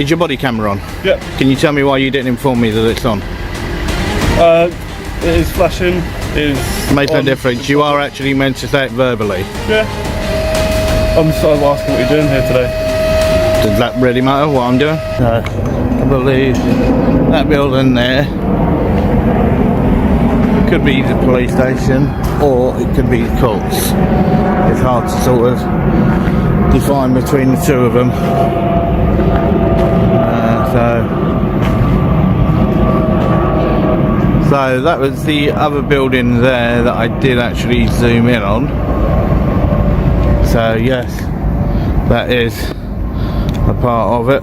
Is your body camera on? Yeah. Can you tell me why you didn't inform me that it's on? It is flashing. It is. Makes no difference. You are actually meant to say it verbally. Yeah. I'm sort of asking what you're doing here today. Does that really matter what I'm doing? No. I believe that building there could be the police station or it could be the courts. It's hard to sort of define between the two of them. So that was the other building there that I did actually zoom in on. So yes, that is a part of it.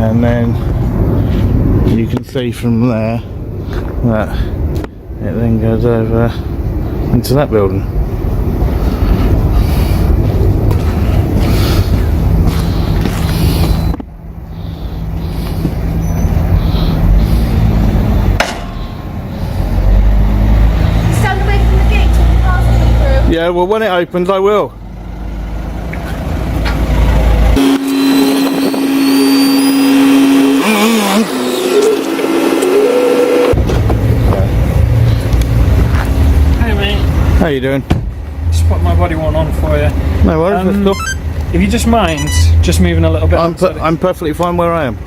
And then you can see from there that it then goes over into that building. Stand away from the gate till the cars come through. Yeah, well when it opens I will. How you doing? Just put my body worn on for you. No worries, let's go. If you just mind, just moving a little bit. I'm perfectly fine where I am.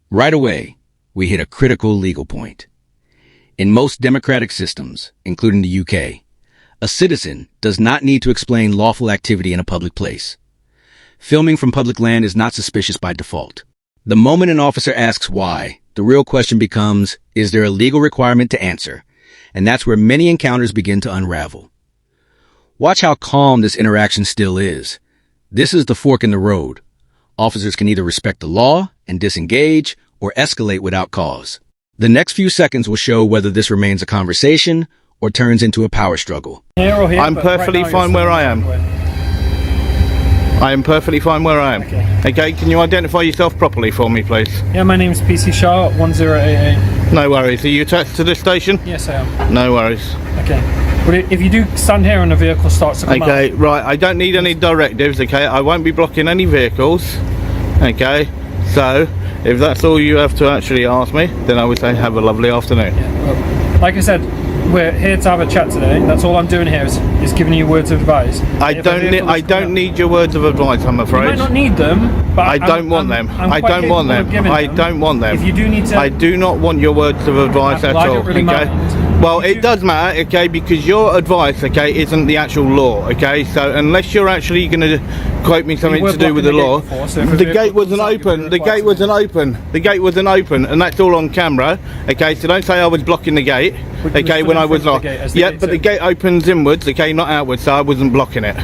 Right away, we hit a critical legal point. In most democratic systems, including the UK, a citizen does not need to explain lawful activity in a public place. Filming from public land is not suspicious by default. The moment an officer asks why, the real question becomes, is there a legal requirement to answer? And that's where many encounters begin to unravel. Watch how calm this interaction still is. This is the fork in the road. Officers can either respect the law and disengage or escalate without cause. The next few seconds will show whether this remains a conversation or turns into a power struggle. Here or here, I'm perfectly fine where I am. I am perfectly fine where I am. Okay, can you identify yourself properly for me, please? Yeah, my name's PC Shaw, 1088. No worries. Are you attached to this station? Yes, I am. No worries. Okay. But if you do stand here and the vehicle starts to come out... Okay, right. I don't need any directives, okay? I won't be blocking any vehicles, okay? So, if that's all you have to actually ask me, then I would say have a lovely afternoon. Yeah, well, like I said, we're here to have a chat today. That's all I'm doing here is giving you words of advice. I don't need your words of advice, I'm afraid. You might not need them, but I don't want them. I don't want them. I don't want them. If you do need to... I do not want your words of advice at Well, I all. don't really mind. Well, it does matter, okay, because your advice, okay, isn't the actual law, okay? So unless you're actually going to quote me something to do with the law, the gate wasn't open. The gate wasn't open. The gate wasn't open, and that's all on camera, okay? So don't say I was blocking the gate, okay, when I was not. Yeah, but the gate opens inwards, okay, not outwards, so I wasn't blocking it.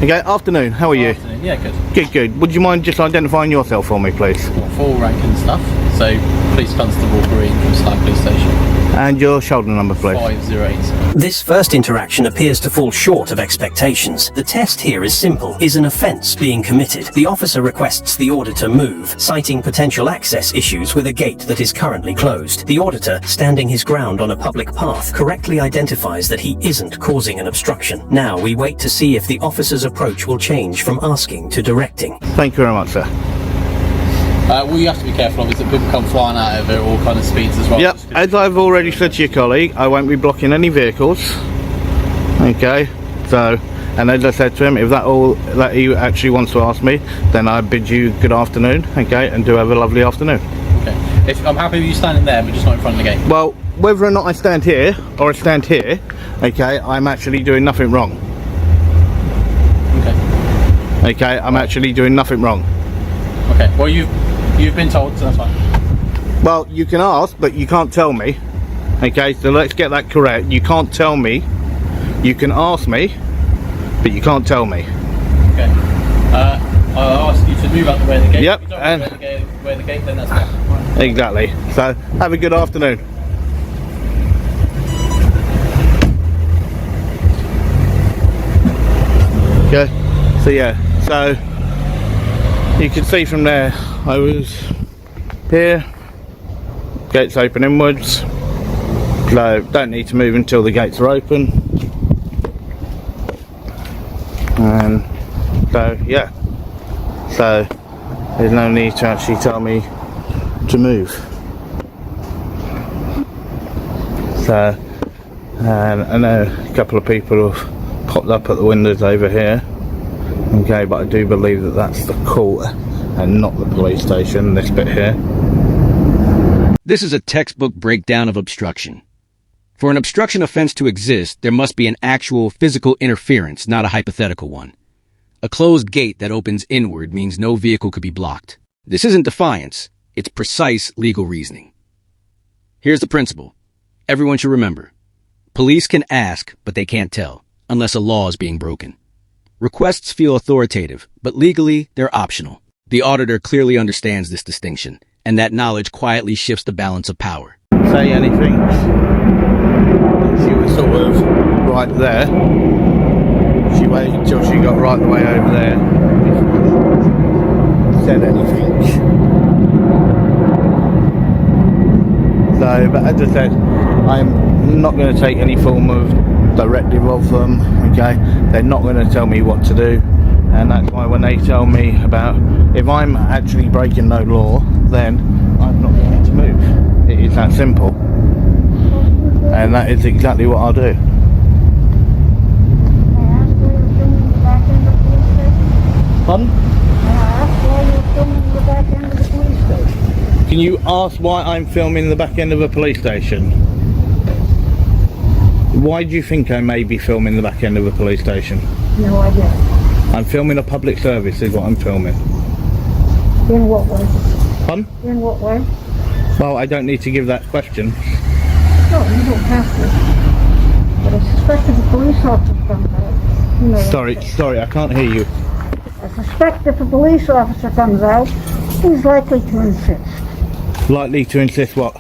Okay, afternoon, how are you? Afternoon. Yeah, good. Good, good. Would you mind just identifying yourself for me, please? Full rank and stuff. So, Police Constable Green from Slough Police Station. And your shoulder number, please. 508. This first interaction appears to fall short of expectations. The test here is simple. Is an offence being committed? The officer requests the auditor move, citing potential access issues with a gate that is currently closed. The auditor, standing his ground on a public path, correctly identifies that he isn't causing an obstruction. Now we wait to see if the officer's approach will change from asking to directing. Thank you very much, sir. Well, you have to be careful, obviously, people come flying out of it all kind of speeds as well. Yep, as I've already said to your colleague, I won't be blocking any vehicles. Okay, so, and as I said to him, if that he actually wants to ask me, then I bid you good afternoon, okay, and do have a lovely afternoon. Okay. If I'm happy with you standing there, but just not in front of the gate. Well, whether or not I stand here, or I stand here, okay, I'm actually doing nothing wrong. Okay. Okay, I'm actually doing nothing wrong. Okay, well you've been told, so that's fine. Well, you can ask, but you can't tell me. Okay, so let's get that correct. You can't tell me. You can ask me, but you can't tell me. Okay. I'll ask you to move out the way of the gate. Yep, If you don't and move out the way of the gate, then that's fine. exactly. So, have a good afternoon. Okay, so yeah, so you can see from there, I was here, gates open inwards, so don't need to move until the gates are open, and so yeah, So there's no need to actually tell me to move. So I know a couple of people have popped up at the windows over here. Okay, but I do believe that that's the court and not the police station, this bit here. This is a textbook breakdown of obstruction. For an obstruction offense to exist, there must be an actual physical interference, not a hypothetical one. A closed gate that opens inward means no vehicle could be blocked. This isn't defiance, it's precise legal reasoning. Here's the principle. Everyone should remember. Police can ask, but they can't tell, unless a law is being broken. Requests feel authoritative, but legally, they're optional. The auditor clearly understands this distinction, and that knowledge quietly shifts the balance of power. Say anything. She was sort of right there. She waited till she got right the way over there before she said anything. So, but as I said, I'm not going to take any form of directive of them, okay? They're not going to tell me what to do, and that's why when they tell me about if I'm actually breaking no law, then I'm not going to move. It is that simple, and that is exactly what I'll do. Pardon? Can you ask why I'm filming the back end of a police station? Why do you think I may be filming the back end of a police station? No idea. I'm filming a public service is what I'm filming. In what way? Pardon? In what way? Well, I don't need to give that question. No, you don't have to. But I suspect if a police officer comes out, you know... Sorry, I can't hear you. I suspect if a police officer comes out, he's likely to insist. Likely to insist what?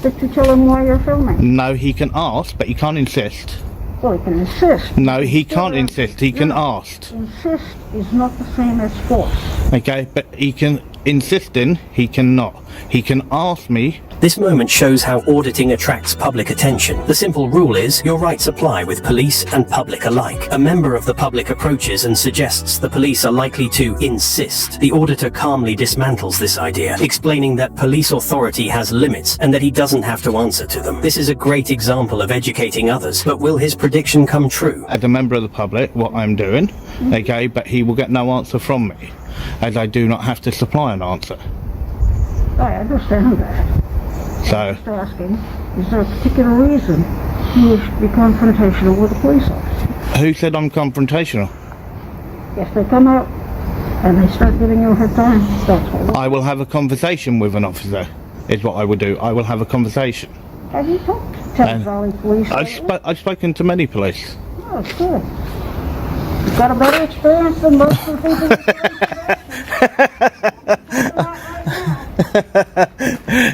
That you tell him why you're filming. No, he can ask, but he can't insist. Well, he can insist. No, he can't insist, he can ask. Insist is not the same as force. Okay, but he can insist in, he cannot. He can ask me. This moment shows how auditing attracts public attention. The simple rule is, your rights apply with police and public alike. A member of the public approaches and suggests the police are likely to insist. The auditor calmly dismantles this idea, explaining that police authority has limits and that he doesn't have to answer to them. This is a great example of educating others, but will his prediction come true? As a member of the public, what I'm doing, okay, but he will get no answer from me, as I do not have to supply an answer. I understand that. So, I'm just asking, is there a particular reason you wish to be confrontational with a police officer? who said I'm confrontational? Yes, they come out and they start giving you a hard time. That's what. I will have a conversation with an officer, is what I will do. I will have a conversation. Have you talked to Thames Valley Police? I've spoken to many police. Oh, good. You've got a better experience than most of the people.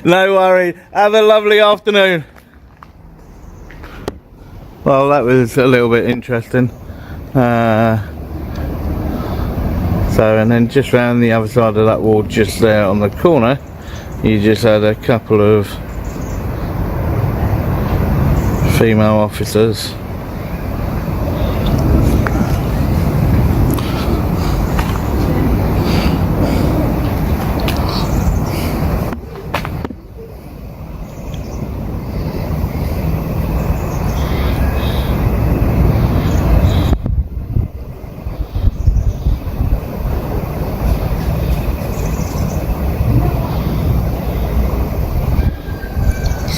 No worry. Have a lovely afternoon. Well, that was a little bit interesting. So, and then just round the other side of that wall, just there on the corner, you just had a couple of female officers.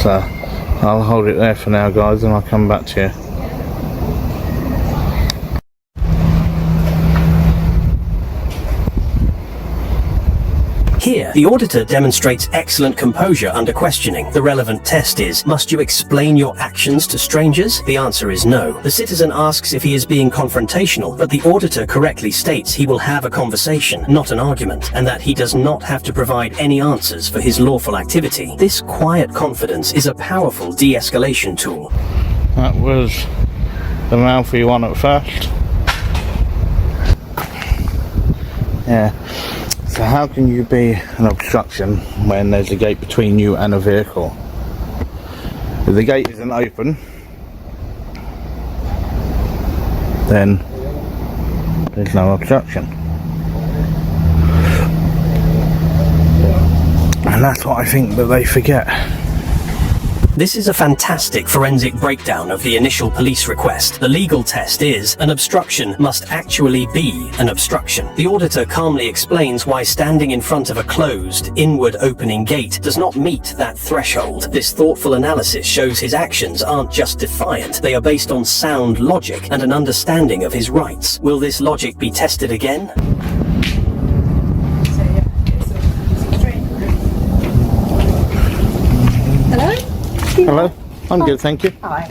So I'll hold it there for now, guys, and I'll come back to you. Here, the auditor demonstrates excellent composure under questioning. The relevant test is, must you explain your actions to strangers? The answer is no. The citizen asks if he is being confrontational, but the auditor correctly states he will have a conversation, not an argument, and that he does not have to provide any answers for his lawful activity. This quiet confidence is a powerful de-escalation tool. That was the mouthy one at first. Yeah. So how can you be an obstruction when there's a gate between you and a vehicle? If the gate isn't open, then there's no obstruction. And that's what I think that they forget. This is a fantastic forensic breakdown of the initial police request. The legal test is, an obstruction must actually be an obstruction. The auditor calmly explains why standing in front of a closed, inward opening gate does not meet that threshold. This thoughtful analysis shows his actions aren't just defiant, they are based on sound logic and an understanding of his rights. Will this logic be tested again? Hello? Hello? I'm good, thank you. Hi.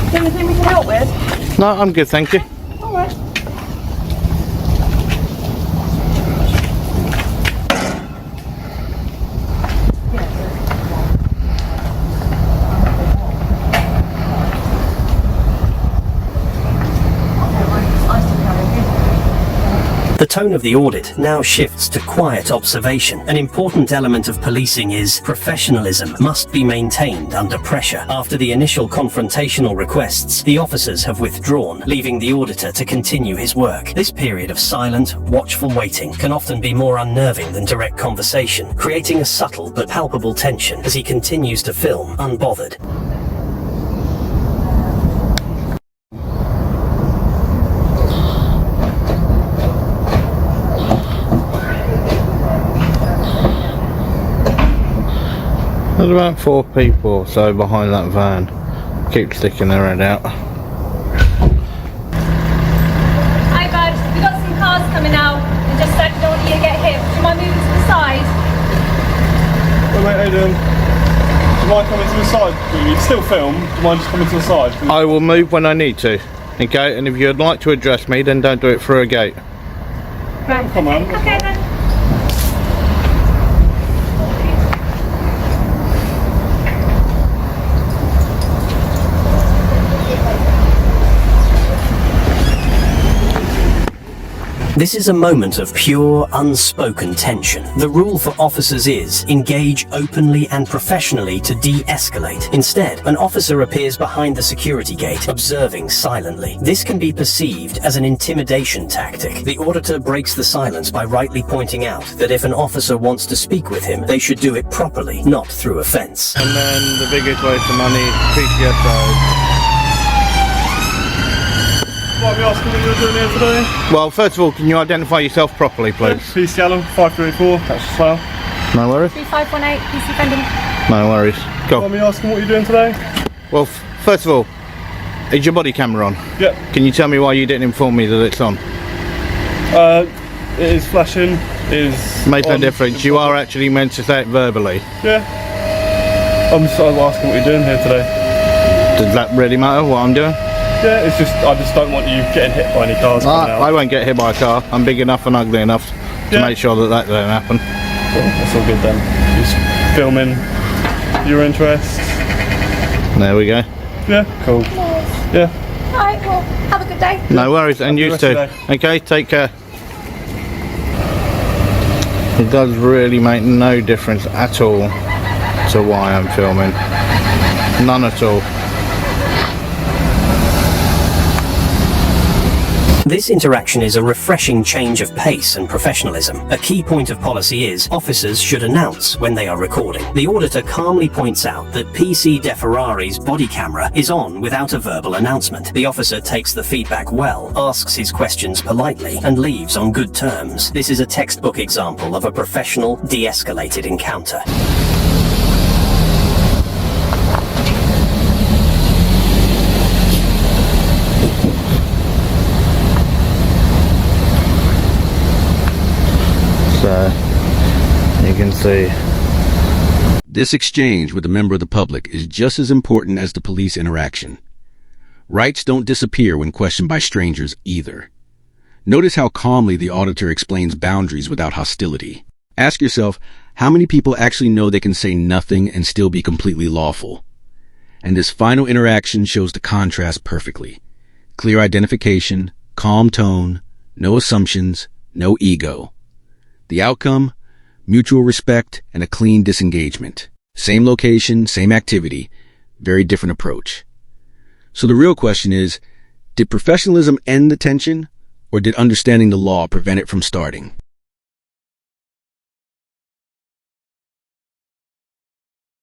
Is there anything we can help with? No, I'm good, thank you. Alright. The tone of the audit now shifts to quiet observation. An important element of policing is professionalism must be maintained under pressure. After the initial confrontational requests, the officers have withdrawn, leaving the auditor to continue his work. This period of silent, watchful waiting can often be more unnerving than direct conversation, creating a subtle but palpable tension as he continues to film unbothered. There's about 4 people or so behind that van. Keep sticking their head out. Hi guys, we've got some cars coming out and just don't want you to get hit. Do you mind moving to the side? Oh, mate, how you doing? Do you mind coming to the side? You can still film. Do you mind just coming to the side? I will move when I need to. Okay, and if you'd like to address me, then don't do it through a gate. Right. Come on. Okay then. This is a moment of pure, unspoken tension. The rule for officers is, engage openly and professionally to de-escalate. Instead, an officer appears behind the security gate, observing silently. This can be perceived as an intimidation tactic. The auditor breaks the silence by rightly pointing out that if an officer wants to speak with him, they should do it properly, not through a fence. And then the biggest waste of money, PCSO. What are we asking what you're doing here today? Well, first of all, can you identify yourself properly, please? PC Allen, 5384, that's the file. No worries. 3518, PC Fendon. No worries. What Go. are we asking what you're doing today? Well, first of all, is your body camera on? Yep. Can you tell me why you didn't inform me that it's on? It is flashing, is... Makes no on. difference. You are actually meant to say it verbally. Yeah. I'm sort of asking what you're doing here today. Does that really matter what I'm doing? Yeah, it's just, I just don't want you getting hit by any cars coming out. I won't get hit by a car. I'm big enough and ugly enough to make sure that that don't happen. Cool, that's all good then. Just filming your interest. There we go. Yeah, cool. Yeah. Alright, well, have a good day. No worries, and you Have a too. good rest of Okay, take care. It does really make no difference at all to why I'm filming. None at all. This interaction is a refreshing change of pace and professionalism. A key point of policy is, officers should announce when they are recording. The auditor calmly points out that PC De Ferrari's body camera is on without a verbal announcement. The officer takes the feedback well, asks his questions politely, and leaves on good terms. This is a textbook example of a professional, de-escalated encounter. You can see. This exchange with a member of the public is just as important as the police interaction. Rights don't disappear when questioned by strangers either. Notice how calmly the auditor explains boundaries without hostility. Ask yourself, how many people actually know they can say nothing and still be completely lawful? And this final interaction shows the contrast perfectly. Clear identification, calm tone, no assumptions, no ego. The outcome? Mutual respect and a clean disengagement. Same location, same activity, very different approach. So the real question is, did professionalism end the tension, or did understanding the law prevent it from starting?